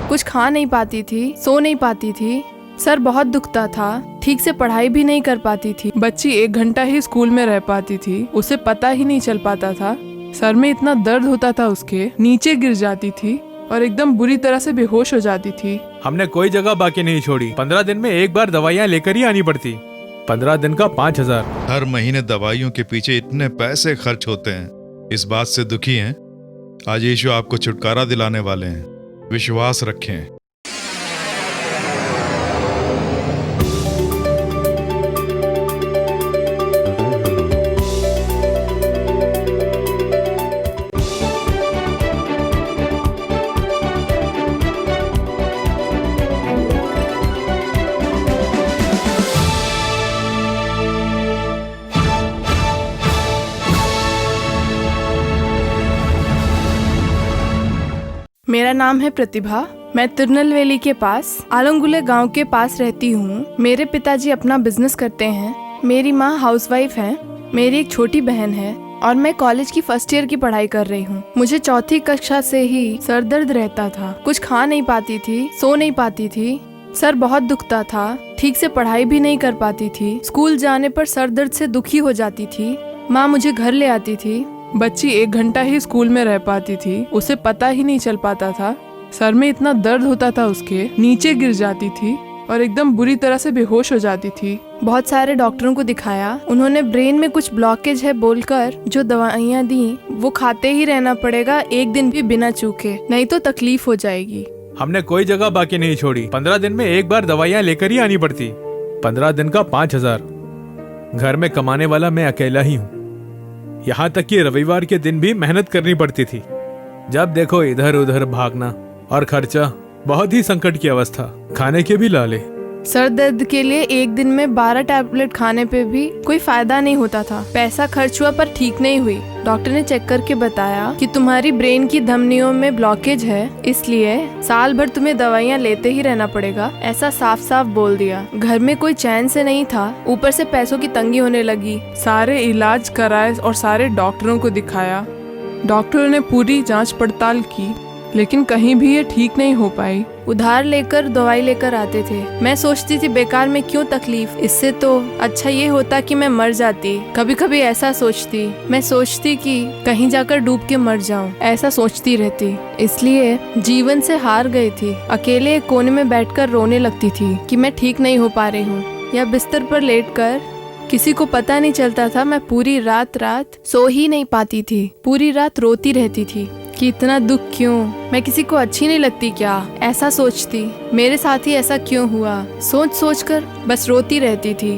कुछ खा नहीं पाती थी, सो नहीं पाती थी, सर बहुत दुखता था, ठीक से पढ़ाई भी नहीं कर पाती थी। बच्ची 1 घंटा ही स्कूल में रह पाती थी, उसे पता ही नहीं चल पाता था। सर में इतना दर्द होता था उसके, नीचे गिर जाती थी और एकदम बुरी तरह से बेहोश हो जाती थी। हमने कोई जगह बाकी नहीं छोड़ी। 15 दिन में एक बार दवाइयाँ लेकर ही आनी पड़ती। 15 दिन का 5000। हर महीने दवाइयों के पीछे इतने पैसे खर्च होते हैं, इस बात से दुखी हैं। आज यीशु आपको छुटकारा दिलाने वाले हैं, विश्वास रखें। मेरा नाम है प्रतिभा। मैं तिरुनेलवेली के पास आलमगुले गांव के पास रहती हूँ। मेरे पिताजी अपना बिजनेस करते हैं। मेरी माँ हाउसवाइफ है। मेरी एक छोटी बहन है और मैं कॉलेज की फर्स्ट ईयर की पढ़ाई कर रही हूँ। मुझे चौथी कक्षा से ही सर दर्द रहता था। कुछ खा नहीं पाती थी, सो नहीं पाती थी, सर बहुत दुखता था, ठीक से पढ़ाई भी नहीं कर पाती थी। स्कूल जाने पर सर दर्द से दुखी हो जाती थी। माँ मुझे घर ले आती थी। बच्ची 1 घंटा ही स्कूल में रह पाती थी, उसे पता ही नहीं चल पाता था। सर में इतना दर्द होता था उसके, नीचे गिर जाती थी और एकदम बुरी तरह से बेहोश हो जाती थी। बहुत सारे डॉक्टरों को दिखाया। उन्होंने ब्रेन में कुछ ब्लॉकेज है बोलकर जो दवाइयाँ दी, वो खाते ही रहना पड़ेगा 1 दिन भी बिना चूके, नहीं तो तकलीफ हो जाएगी। हमने कोई जगह बाकी नहीं छोड़ी। 15 दिन में एक बार दवाइयाँ लेकर ही आनी पड़ती। 15 दिन का 5000। घर में कमाने वाला मैं अकेला ही हूँ। यहाँ तक कि रविवार के दिन भी मेहनत करनी पड़ती थी। जब देखो इधर उधर भागना और खर्चा, बहुत ही संकट की अवस्था। खाने के भी लाले। सर दर्द के लिए 1 दिन में 12 टैबलेट खाने पे भी कोई फायदा नहीं होता था। पैसा खर्च हुआ पर ठीक नहीं हुई। डॉक्टर ने चेक करके बताया कि तुम्हारी ब्रेन की धमनियों में ब्लॉकेज है, इसलिए साल भर तुम्हें दवाइयाँ लेते ही रहना पड़ेगा, ऐसा साफ साफ बोल दिया। घर में कोई चैन से नहीं था, ऊपर से पैसों की तंगी होने लगी। सारे इलाज कराए और सारे डॉक्टरों को दिखाया। डॉक्टरों ने पूरी जांच पड़ताल की, लेकिन कहीं भी ये ठीक नहीं हो पाई। उधार लेकर दवाई लेकर आते थे। मैं सोचती थी बेकार में क्यों तकलीफ, इससे तो अच्छा ये होता कि मैं मर जाती। कभी कभी ऐसा सोचती। मैं सोचती कि कहीं जाकर डूब के मर जाऊं, ऐसा सोचती रहती। इसलिए जीवन से हार गई थी। अकेले एक कोने में बैठकर रोने लगती थी कि मैं ठीक नहीं हो पा रही हूँ, या बिस्तर पर लेटकर किसी को पता नहीं चलता था। मैं पूरी रात सो ही नहीं पाती थी। पूरी रात रोती रहती थी कि इतना दुख क्यों, मैं किसी को अच्छी नहीं लगती क्या, ऐसा सोचती। मेरे साथ ही ऐसा क्यों हुआ, सोच सोच कर बस रोती रहती थी।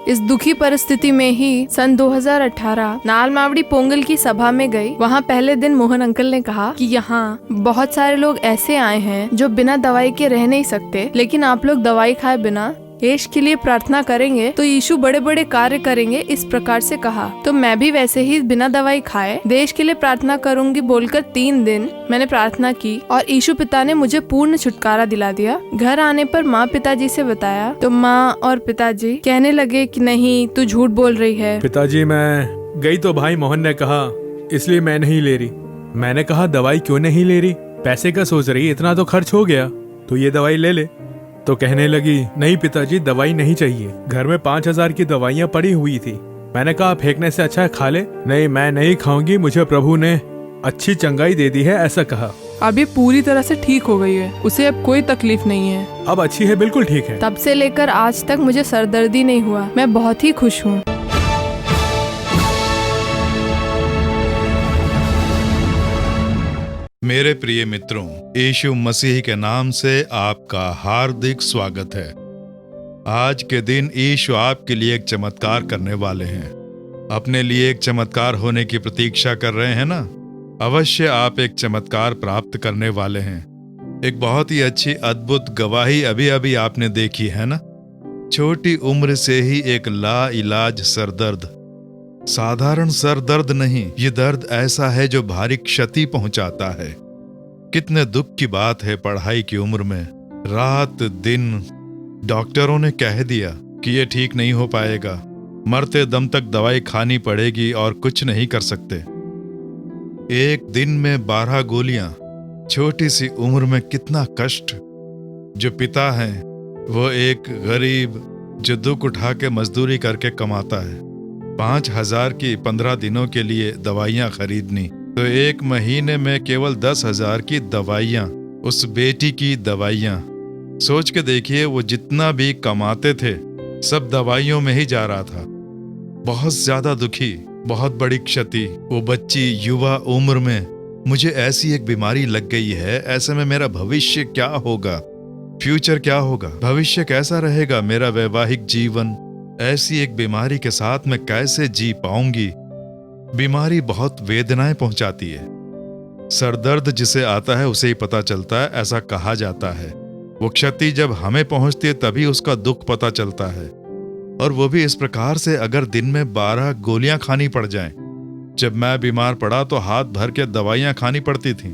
इस दुखी परिस्थिति में ही सन 2018 नालमावड़ी पोंगल की सभा में गई। वहाँ पहले दिन मोहन अंकल ने कहा कि यहाँ बहुत सारे लोग ऐसे आए हैं जो बिना दवाई के रह नहीं सकते, लेकिन आप लोग दवाई खाए बिना देश के लिए प्रार्थना करेंगे तो यीशु बड़े बड़े कार्य करेंगे, इस प्रकार से कहा। तो मैं भी वैसे ही बिना दवाई खाए देश के लिए प्रार्थना करूंगी बोलकर 3 दिन मैंने प्रार्थना की और यीशु पिता ने मुझे पूर्ण छुटकारा दिला दिया। घर आने पर माँ पिताजी से बताया तो माँ और पिताजी कहने लगे कि नहीं, तू झूठ बोल रही है। पिताजी मैं गई तो भाई मोहन ने कहा इसलिए मैं नहीं ले रही। मैंने कहा दवाई क्यों नहीं ले रही, पैसे का सोच रही, इतना तो खर्च हो गया, तो ये दवाई ले ले। तो कहने लगी नहीं पिताजी दवाई नहीं चाहिए, घर में 5000 की दवाइयाँ पड़ी हुई थी। मैंने कहा फेंकने से अच्छा है खा ले। नहीं मैं नहीं खाऊंगी, मुझे प्रभु ने अच्छी चंगाई दे दी है, ऐसा कहा। अब ये पूरी तरह से ठीक हो गई है, उसे अब कोई तकलीफ नहीं है। अब अच्छी है, बिल्कुल ठीक है। तब से लेकर आज तक मुझे सरदर्दी नहीं हुआ। मैं बहुत ही खुश हूँ। मेरे प्रिय मित्रों, यीशु मसीह के नाम से आपका हार्दिक स्वागत है। आज के दिन यीशु आपके लिए एक चमत्कार करने वाले हैं। अपने लिए एक चमत्कार होने की प्रतीक्षा कर रहे हैं ना? अवश्य आप एक चमत्कार प्राप्त करने वाले हैं। एक बहुत ही अच्छी अद्भुत गवाही अभी अभी आपने देखी है ना? छोटी उम्र से ही एक लाइलाज सरदर्द, साधारण सर दर्द नहीं, ये दर्द ऐसा है जो भारी क्षति पहुंचाता है। कितने दुख की बात है, पढ़ाई की उम्र में रात दिन डॉक्टरों ने कह दिया कि ये ठीक नहीं हो पाएगा। मरते दम तक दवाई खानी पड़ेगी और कुछ नहीं कर सकते। एक दिन में 12 गोलियां, छोटी सी उम्र में कितना कष्ट। जो पिता है वो एक गरीब जो दुख उठा के मजदूरी करके कमाता है, 5,000 की 15 दिनों के लिए दवाइयां खरीदनी, तो एक महीने में केवल 10,000 की दवाइयां, उस बेटी की दवाइयां। सोच के देखिए, वो जितना भी कमाते थे सब दवाइयों में ही जा रहा था। बहुत ज्यादा दुखी, बहुत बड़ी क्षति। वो बच्ची युवा उम्र में मुझे ऐसी एक बीमारी लग गई है, ऐसे में मेरा भविष्य क्या होगा, फ्यूचर क्या होगा, भविष्य कैसा रहेगा, मेरा वैवाहिक जीवन, ऐसी एक बीमारी के साथ मैं कैसे जी पाऊंगी। बीमारी बहुत वेदनाएं पहुंचाती है। सरदर्द जिसे आता है उसे ही पता चलता है, ऐसा कहा जाता है। वो क्षति जब हमें पहुंचती है तभी उसका दुख पता चलता है, और वो भी इस प्रकार से अगर दिन में 12 गोलियां खानी पड़ जाएं। जब मैं बीमार पड़ा तो हाथ भर के दवाइयां खानी पड़ती थीं,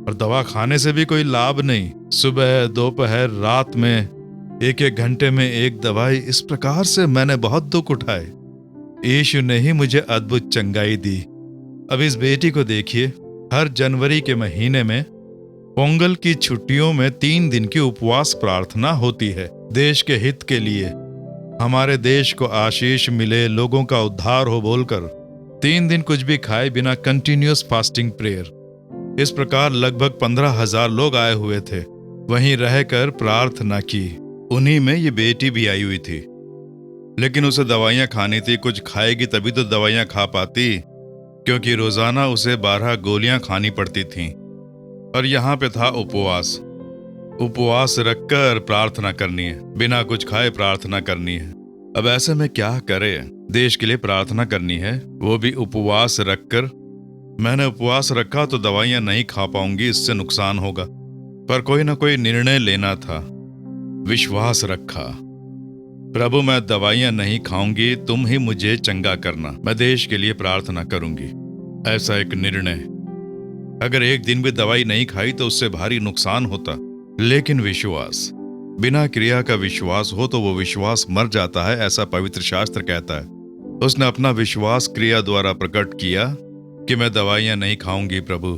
और दवा खाने से भी कोई लाभ नहीं। सुबह, दोपहर, रात में 1-1 घंटे में एक दवाई। इस प्रकार से मैंने बहुत दुख उठाए। यीशु ने ही मुझे अद्भुत चंगाई दी। अब इस बेटी को देखिए, हर जनवरी के महीने में पोंगल की छुट्टियों में 3 दिन की उपवास प्रार्थना होती है, देश के हित के लिए, हमारे देश को आशीष मिले, लोगों का उद्धार हो बोलकर 3 दिन कुछ भी खाए बिना कंटिन्यूअस फास्टिंग प्रेयर। इस प्रकार लगभग 15,000 लोग आए हुए थे, वहीं रहकर प्रार्थना की। उन्हीं में ये बेटी भी आई हुई थी, लेकिन उसे दवाइयां खानी थी। कुछ खाएगी तभी तो दवाइयां खा पाती, क्योंकि रोजाना उसे 12 गोलियां खानी पड़ती थीं। और यहाँ पे था उपवास। उपवास रखकर प्रार्थना करनी है, बिना कुछ खाए प्रार्थना करनी है। अब ऐसे में क्या करे, देश के लिए प्रार्थना करनी है, वो भी उपवास रखकर। मैंने उपवास रखा तो दवाइयां नहीं खा पाऊंगी, इससे नुकसान होगा, पर कोई ना कोई निर्णय लेना था। विश्वास रखा, प्रभु मैं दवाइयां नहीं खाऊंगी, तुम ही मुझे चंगा करना, मैं देश के लिए प्रार्थना करूंगी। ऐसा एक निर्णय। अगर एक दिन भी दवाई नहीं खाई तो उससे भारी नुकसान होता, लेकिन विश्वास, बिना क्रिया का विश्वास हो तो वो विश्वास मर जाता है, ऐसा पवित्र शास्त्र कहता है। उसने अपना विश्वास क्रिया द्वारा प्रकट किया कि मैं दवाइयां नहीं खाऊंगी प्रभु,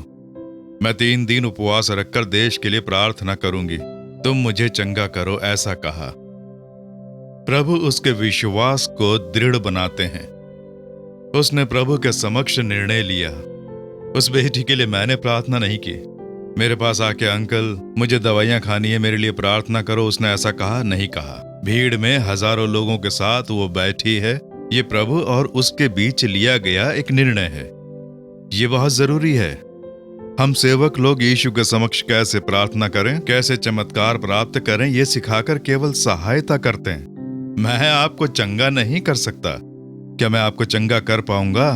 मैं 3 दिन उपवास रखकर देश के लिए प्रार्थना करूंगी, तुम मुझे चंगा करो, ऐसा कहा। प्रभु उसके विश्वास को दृढ़ बनाते हैं। उसने प्रभु के समक्ष निर्णय लिया। उस बेटी के लिए मैंने प्रार्थना नहीं की, मेरे पास आके अंकल मुझे दवाइयां खानी है, मेरे लिए प्रार्थना करो, उसने ऐसा कहा नहीं कहा। भीड़ में हजारों लोगों के साथ वो बैठी है। ये प्रभु और उसके बीच लिया गया एक निर्णय है। ये बहुत जरूरी है। हम सेवक लोग यीशु के समक्ष कैसे प्रार्थना करें, कैसे चमत्कार प्राप्त करें, ये सिखाकर केवल सहायता करते हैं। मैं आपको चंगा नहीं कर सकता। क्या मैं आपको चंगा कर पाऊंगा?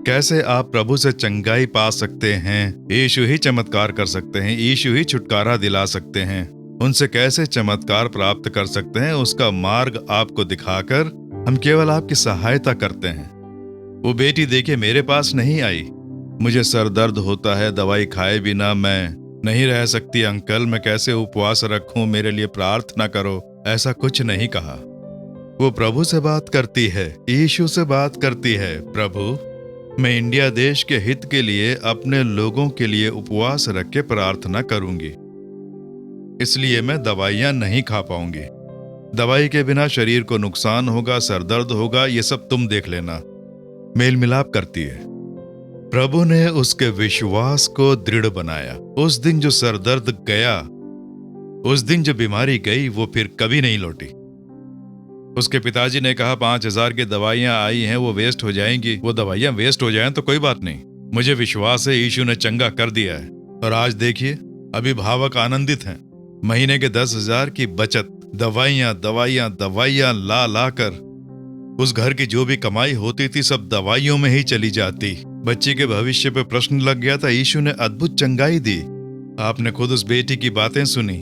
कैसे आप प्रभु से चंगाई पा सकते हैं? यीशु ही चमत्कार कर सकते हैं, यीशु ही छुटकारा दिला सकते हैं। उनसे कैसे चमत्कार प्राप्त कर सकते हैं, उसका मार्ग आपको दिखाकर हम केवल आपकी सहायता करते हैं। वो बेटी देखिए मेरे पास नहीं आई, मुझे सर दर्द होता है, दवाई खाए बिना मैं नहीं रह सकती अंकल, मैं कैसे उपवास रखूं, मेरे लिए प्रार्थना करो, ऐसा कुछ नहीं कहा। वो प्रभु से बात करती है, यीशु से बात करती है। प्रभु मैं इंडिया देश के हित के लिए, अपने लोगों के लिए उपवास रख के प्रार्थना करूंगी, इसलिए मैं दवाइयां नहीं खा पाऊंगी। दवाई के बिना शरीर को नुकसान होगा, सरदर्द होगा, ये सब तुम देख लेना। मेल मिलाप करती है। प्रभु ने उसके विश्वास को दृढ़ बनाया। उस दिन जो सरदर्द गया, उस दिन जो बीमारी गई, वो फिर कभी नहीं लौटी। उसके पिताजी ने कहा 5,000 की दवाइयां आई हैं, वो वेस्ट हो जाएंगी। वो दवाइयां वेस्ट हो जाएं तो कोई बात नहीं, मुझे विश्वास है यीशु ने चंगा कर दिया है। और आज देखिए अभिभावक आनंदित हैं। महीने के 10,000 की बचत, दवाइयां दवाइयां दवाइयां ला ला कर उस घर की जो भी कमाई होती थी सब दवाइयों में ही चली जाती। बच्चे के भविष्य पे प्रश्न लग गया था, यीशु ने अद्भुत चंगाई दी। आपने खुद उस बेटी की बातें सुनी।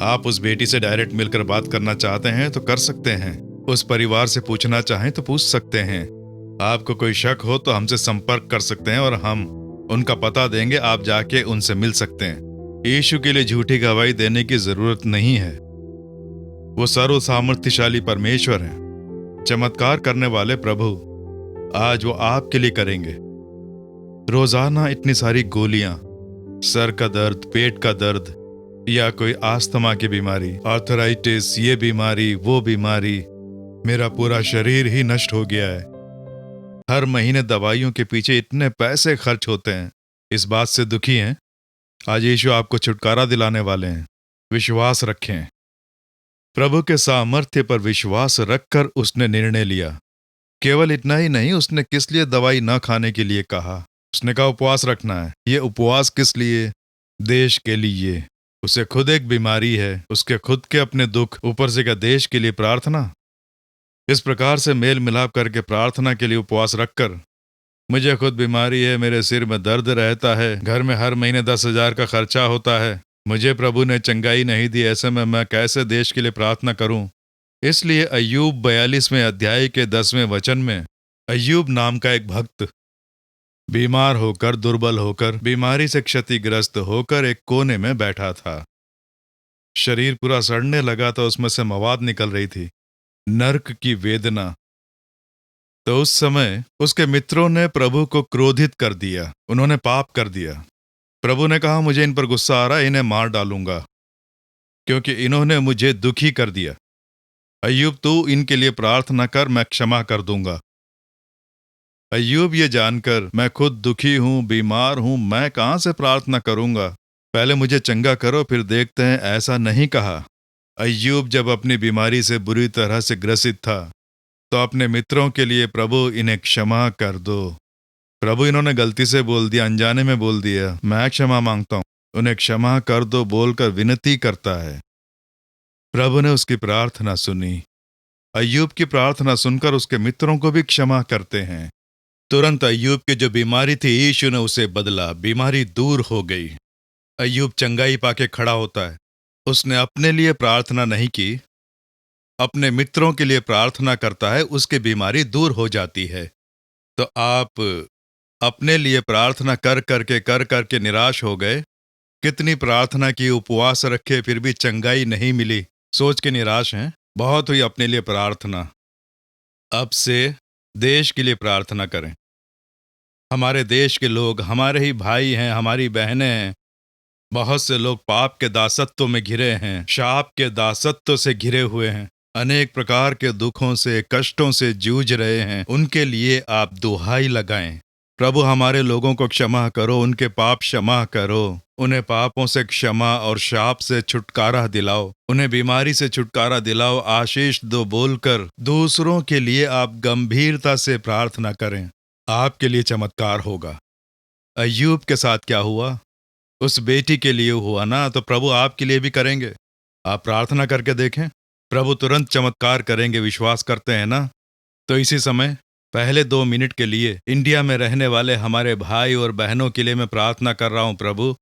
आप उस बेटी से डायरेक्ट मिलकर बात करना चाहते हैं तो कर सकते हैं, उस परिवार से पूछना चाहें तो पूछ सकते हैं। आपको कोई शक हो तो हमसे संपर्क कर सकते हैं और हम उनका पता देंगे, आप जाके उनसे मिल सकते हैं। यीशु के लिए झूठी गवाही देने की जरूरत नहीं है। वो सर्व सामर्थ्यशाली परमेश्वर है। चमत्कार करने वाले प्रभु आज वो आपके लिए करेंगे। रोजाना इतनी सारी गोलियां, सर का दर्द, पेट का दर्द, या कोई आस्थमा की बीमारी, आर्थराइटिस, ये बीमारी, वो बीमारी, मेरा पूरा शरीर ही नष्ट हो गया है। हर महीने दवाइयों के पीछे इतने पैसे खर्च होते हैं। इस बात से दुखी हैं? आज यीशु आपको छुटकारा दिलाने वाले हैं। विश्वास रखें। प्रभु के सामर्थ्य पर विश्वास रखकर उसने निर्णय लिया। केवल इतना ही नहीं, उसने किस लिए दवाई न खाने के लिए कहा। उसने कहा उपवास रखना है। ये उपवास किस लिए? देश के लिए। उसे खुद एक बीमारी है, उसके खुद के अपने दुख, ऊपर से क्या देश के लिए प्रार्थना। इस प्रकार से मेल मिलाप करके प्रार्थना के लिए उपवास रखकर, मुझे खुद बीमारी है, मेरे सिर में दर्द रहता है, घर में हर महीने 10,000 का खर्चा होता है, मुझे प्रभु ने चंगाई नहीं दी, ऐसे में मैं कैसे देश के लिए प्रार्थना करूं। इसलिए अय्यूब 42वें अध्याय के 10वें वचन में अय्यूब नाम का एक भक्त बीमार होकर, दुर्बल होकर, बीमारी से क्षतिग्रस्त होकर एक कोने में बैठा था। शरीर पूरा सड़ने लगा था, उसमें से मवाद निकल रही थी, नर्क की वेदना। तो उस समय उसके मित्रों ने प्रभु को क्रोधित कर दिया, उन्होंने पाप कर दिया। प्रभु ने कहा मुझे इन पर गुस्सा आ रहा है, इन्हें मार डालूंगा क्योंकि इन्होंने मुझे दुखी कर दिया। अय्यूब तू इनके लिए प्रार्थना कर, मैं क्षमा कर दूंगा। अय्यूब ये जानकर मैं खुद दुखी हूं, बीमार हूं, मैं कहां से प्रार्थना करूंगा, पहले मुझे चंगा करो फिर देखते हैं, ऐसा नहीं कहा। अय्यूब जब अपनी बीमारी से बुरी तरह से ग्रसित था तो अपने मित्रों के लिए प्रभु इन्हें क्षमा कर दो। प्रभु इन्होंने गलती से बोल दिया, अनजाने में बोल दिया, मैं क्षमा मांगता हूं, उन्हें क्षमा कर दो बोलकर विनती करता है। प्रभु ने उसकी प्रार्थना सुनी। अय्यूब की प्रार्थना सुनकर उसके मित्रों को भी क्षमा करते हैं। तुरंत अय्यूब की जो बीमारी थी यीशु ने उसे बदला, बीमारी दूर हो गई। अय्यूब चंगाई पाके खड़ा होता है। उसने अपने लिए प्रार्थना नहीं की, अपने मित्रों के लिए प्रार्थना करता है, उसकी बीमारी दूर हो जाती है। तो आप अपने लिए प्रार्थना कर करके निराश हो गए, कितनी प्रार्थना की, उपवास रखे, फिर भी चंगाई नहीं मिली, सोच के निराश हैं। बहुत हुई अपने लिए प्रार्थना, अब से देश के लिए प्रार्थना करें। हमारे देश के लोग हमारे ही भाई हैं, हमारी बहनें हैं। बहुत से लोग पाप के दासत्व में घिरे हैं, शाप के दासत्व से घिरे हुए हैं, अनेक प्रकार के दुखों से, कष्टों से जूझ रहे हैं। उनके लिए आप दुहाई लगाएं, प्रभु हमारे लोगों को क्षमा करो, उनके पाप क्षमा करो, उन्हें पापों से क्षमा और शाप से छुटकारा दिलाओ, उन्हें बीमारी से छुटकारा दिलाओ, आशीष दो बोलकर दूसरों के लिए आप गंभीरता से प्रार्थना करें। आपके लिए चमत्कार होगा। अय्यूब के साथ क्या हुआ? उस बेटी के लिए हुआ ना, तो प्रभु आपके लिए भी करेंगे। आप प्रार्थना करके देखें, प्रभु तुरंत चमत्कार करेंगे। विश्वास करते हैं ना? तो इसी समय पहले 2 मिनट के लिए इंडिया में रहने वाले हमारे भाई और बहनों के लिए मैं प्रार्थना कर रहा हूं। प्रभु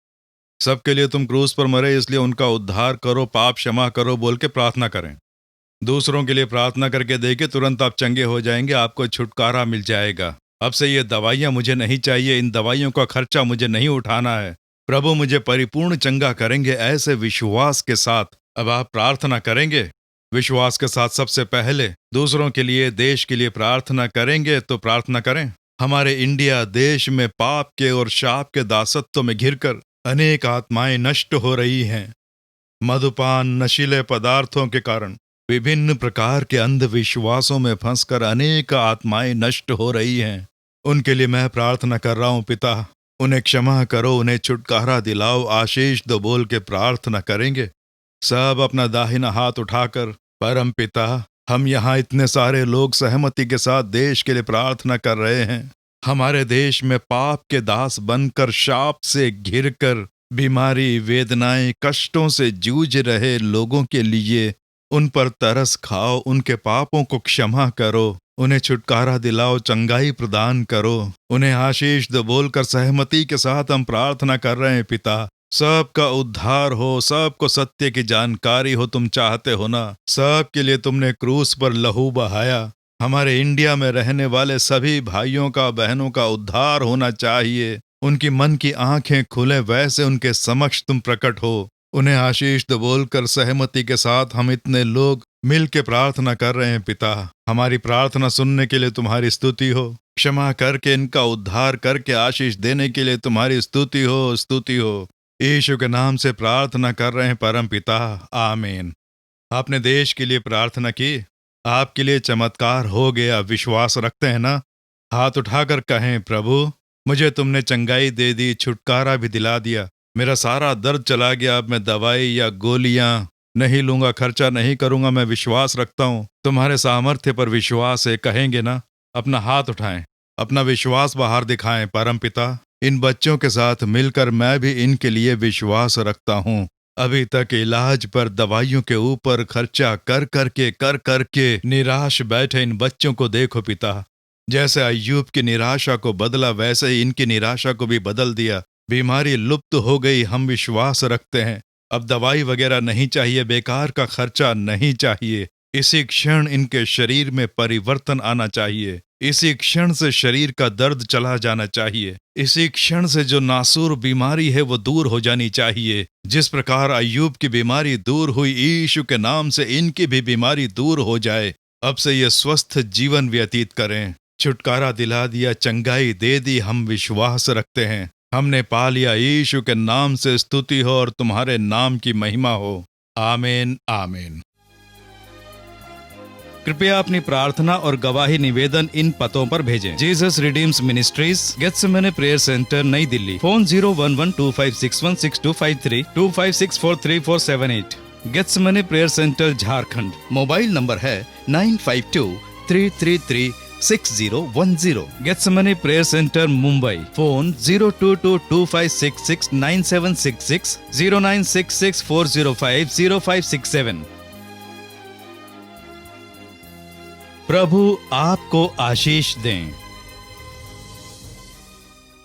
सबके लिए तुम क्रूस पर मरे, इसलिए उनका उद्धार करो, पाप क्षमा करो बोल के प्रार्थना करें। दूसरों के लिए प्रार्थना करके देखिए, तुरंत आप चंगे हो जाएंगे, आपको छुटकारा मिल जाएगा। अब से ये दवाइयाँ मुझे नहीं चाहिए, इन दवाइयों का खर्चा मुझे नहीं उठाना है, प्रभु मुझे परिपूर्ण चंगा करेंगे। ऐसे विश्वास के साथ अब आप प्रार्थना करेंगे। विश्वास के साथ सबसे पहले दूसरों के लिए, देश के लिए प्रार्थना करेंगे। तो प्रार्थना करें। हमारे इंडिया देश में पाप के और शाप के दासत्व में घिरकर अनेक आत्माएं नष्ट हो रही हैं। मधुपान, नशीले पदार्थों के कारण, विभिन्न प्रकार के अंधविश्वासों में फंसकर अनेक आत्माएं नष्ट हो रही हैं। उनके लिए मैं प्रार्थना कर रहा हूं। पिता उन्हें क्षमा करो, उन्हें छुटकारा दिलाओ, आशीष दो बोल के प्रार्थना करेंगे। सब अपना दाहिना हाथ उठाकर, परम पिता हम यहाँ इतने सारे लोग सहमति के साथ देश के लिए प्रार्थना कर रहे हैं। हमारे देश में पाप के दास बनकर, शाप से घिरकर, बीमारी, वेदनाएं, कष्टों से जूझ रहे लोगों के लिए उन पर तरस खाओ, उनके पापों को क्षमा करो, उन्हें छुटकारा दिलाओ, चंगाई प्रदान करो, उन्हें आशीष दो बोलकर सहमति के साथ हम प्रार्थना कर रहे हैं। पिता सबका उद्धार हो, सबको सत्य की जानकारी हो, तुम चाहते हो ना? सबके लिए तुमने क्रूस पर लहू बहाया। हमारे इंडिया में रहने वाले सभी भाइयों का, बहनों का उद्धार होना चाहिए। उनकी मन की आंखें खुले, वैसे उनके समक्ष तुम प्रकट हो, उन्हें आशीष दो बोलकर सहमति के साथ हम इतने लोग मिल के प्रार्थना कर रहे हैं। पिता हमारी प्रार्थना सुनने के लिए तुम्हारी स्तुति हो, क्षमा करके इनका उद्धार करके आशीष देने के लिए तुम्हारी स्तुति हो, स्तुति हो। यीशु के नाम से प्रार्थना कर रहे हैं परम पिता, आमीन। आपने देश के लिए प्रार्थना की, आपके लिए चमत्कार हो गया, विश्वास रखते हैं ना? हाथ उठाकर कहें, प्रभु मुझे तुमने चंगाई दे दी, छुटकारा भी दिला दिया, मेरा सारा दर्द चला गया, अब मैं दवाई या गोलियां नहीं लूंगा, खर्चा नहीं करूंगा, मैं विश्वास रखता हूं, तुम्हारे सामर्थ्य पर विश्वास है। कहेंगे ना? अपना हाथ उठाएं, अपना विश्वास बाहर दिखाएं। परम पिता, इन बच्चों के साथ मिलकर मैं भी इनके लिए विश्वास रखता हूं। अभी तक इलाज पर, दवाइयों के ऊपर खर्चा कर करके निराश बैठे इन बच्चों को देखो पिता। जैसे अय्यूब की निराशा को बदला, वैसे ही इनकी निराशा को भी बदल दिया। बीमारी लुप्त हो गई, हम विश्वास रखते हैं। अब दवाई वगैरह नहीं चाहिए, बेकार का खर्चा नहीं चाहिए। इसी क्षण इनके शरीर में परिवर्तन आना चाहिए। इसी क्षण से शरीर का दर्द चला जाना चाहिए। इसी क्षण से जो नासूर बीमारी है वो दूर हो जानी चाहिए। जिस प्रकार अय्यूब की बीमारी दूर हुई, यीशु के नाम से इनकी भी बीमारी दूर हो जाए। अब से ये स्वस्थ जीवन व्यतीत करें। छुटकारा दिला दिया, चंगाई दे दी, हम विश्वास रखते हैं। हमने पा लिया। यीशु के नाम से स्तुति हो और तुम्हारे नाम की महिमा हो। आमीन, आमीन। कृपया अपनी प्रार्थना और गवाही निवेदन इन पतों पर भेजें। Jesus redeems ministries, Gethsemane prayer centre, New Delhi. Phone 0112561625 25643478। Gethsemane prayer centre, Jharkhand. Mobile number है 9523336010। Gethsemane prayer centre, Mumbai. Phone 022256696766 096640500567। प्रभु आपको आशीष दें।